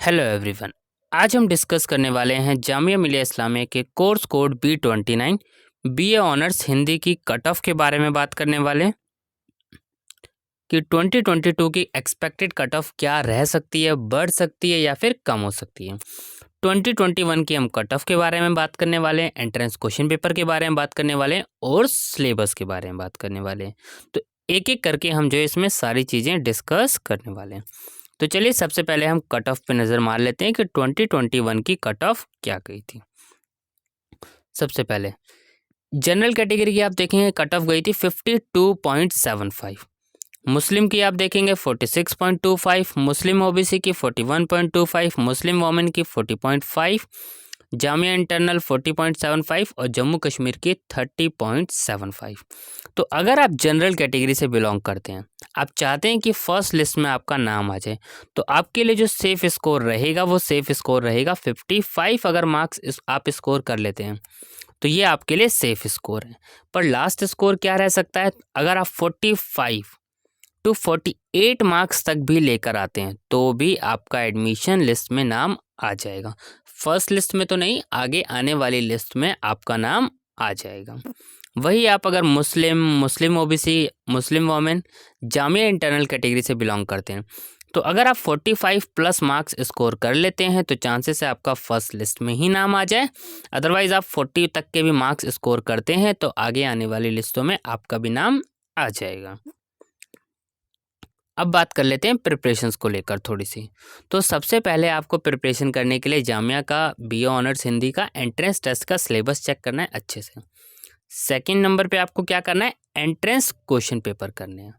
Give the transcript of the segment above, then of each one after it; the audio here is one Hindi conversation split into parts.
Hello everyone. आज हम डिस्कस करने वाले हैं जामिया मिलिया इस्लामिया के course code B29 BA honours Hindi की कट ऑफ के बारे में बात करने वाले हैं कि 2022 की एक्सपेक्टेड कट ऑफ क्या रह सकती है, बढ़ सकती है या फिर कम हो सकती है। 2021 की हम कट ऑफ के बारे में बात करने वाले हैं, एंट्रेंस क्वेश्चन पेपर के बारे में बात करने वाले हैं और सिलेबस के बारे में बात करने वाले हैं। तो एक एक करके हम जो है इसमें सारी चीज़ें डिस्कस करने वाले हैं। तो चलिए सबसे पहले हम कट ऑफ पे नज़र मार लेते हैं कि 2021 की कट ऑफ क्या गई थी। सबसे पहले जनरल कैटेगरी की आप देखेंगे कट ऑफ गई थी 52.75, मुस्लिम की आप देखेंगे 46.25, मुस्लिम ओबीसी की 41.25, मुस्लिम वोमेन की 40.5, जामिया इंटरनल 40.75 और जम्मू कश्मीर की 30.75। तो अगर आप जनरल कैटेगरी से बिलोंग करते हैं, आप चाहते हैं कि फर्स्ट लिस्ट में आपका नाम आ जाए, तो आपके लिए जो सेफ स्कोर रहेगा वो सेफ स्कोर रहेगा 55। अगर मार्क्स आप स्कोर कर लेते हैं तो ये आपके लिए सेफ स्कोर है। पर लास्ट स्कोर क्या रह सकता है? अगर आप 45 टू 48 मार्क्स तक भी लेकर आते हैं तो भी आपका एडमिशन लिस्ट में नाम आ जाएगा। फर्स्ट लिस्ट में तो नहीं, आगे आने वाली लिस्ट में आपका नाम आ जाएगा। वही आप अगर मुस्लिम ओबीसी, मुस्लिम वोमेन, जामिया इंटरनल कैटेगरी से बिलोंग करते हैं, तो अगर आप 45 प्लस मार्क्स स्कोर कर लेते हैं तो चांसेस है आपका फर्स्ट लिस्ट में ही नाम आ जाए। अदरवाइज आप 40 तक के भी मार्क्स स्कोर करते हैं तो आगे आने वाली लिस्टों में आपका भी नाम आ जाएगा। अब बात कर लेते हैं प्रिपरेशंस को लेकर थोड़ी सी। तो सबसे पहले आपको प्रिपरेशन करने के लिए जामिया का बीए ऑनर्स हिंदी का एंट्रेंस टेस्ट का सिलेबस चेक करना है अच्छे से। सेकंड नंबर पे आपको क्या करना है? एंट्रेंस क्वेश्चन पेपर करने हैं,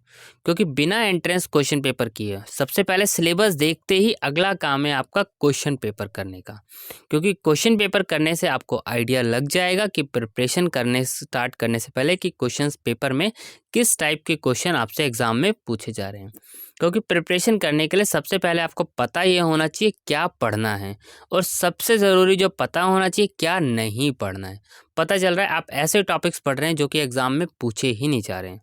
क्योंकि बिना एंट्रेंस क्वेश्चन पेपर किए सबसे पहले सिलेबस देखते ही अगला काम है आपका क्वेश्चन पेपर करने का, क्योंकि क्वेश्चन पेपर करने से आपको आइडिया लग जाएगा कि प्रिपरेशन करने स्टार्ट करने से पहले कि क्वेश्चन पेपर में किस टाइप के क्वेश्चन आपसे एग्जाम में पूछे जा रहे हैं। क्योंकि प्रिपरेशन करने के लिए सबसे पहले आपको पता ये होना चाहिए क्या पढ़ना है, और सबसे ज़रूरी जो पता होना चाहिए क्या नहीं पढ़ना है। पता चल रहा है आप ऐसे टॉपिक्स पढ़ रहे हैं जो कि एग्ज़ाम में पूछे ही नहीं जा रहे हैं,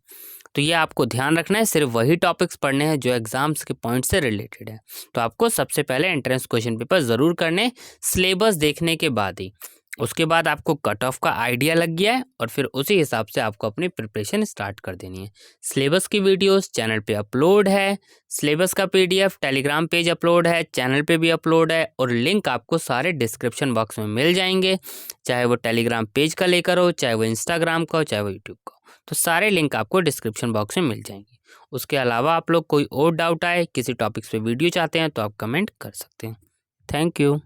तो ये आपको ध्यान रखना है। सिर्फ वही टॉपिक्स पढ़ने हैं जो एग्ज़ाम्स के पॉइंट से रिलेटेड है। तो आपको सबसे पहले एंट्रेंस क्वेश्चन पेपर ज़रूर करने, सिलेबस देखने के बाद ही। उसके बाद आपको कट ऑफ का आइडिया लग गया है और फिर उसी हिसाब से आपको अपनी प्रिपरेशन स्टार्ट कर देनी है। सिलेबस की वीडियोस चैनल पे अपलोड है, सिलेबस का पीडीएफ टेलीग्राम पेज अपलोड है, चैनल पे भी अपलोड है, और लिंक आपको सारे डिस्क्रिप्शन बॉक्स में मिल जाएंगे, चाहे वो टेलीग्राम पेज का लेकर हो, चाहे वो इंस्टाग्राम का हो, चाहे वो यूट्यूब का हो। तो सारे लिंक आपको डिस्क्रिप्शन बॉक्स में मिल जाएंगे। उसके अलावा आप लोग कोई और डाउट आए, किसी टॉपिक्स पे वीडियो चाहते हैं तो आप कमेंट कर सकते हैं। Thank you.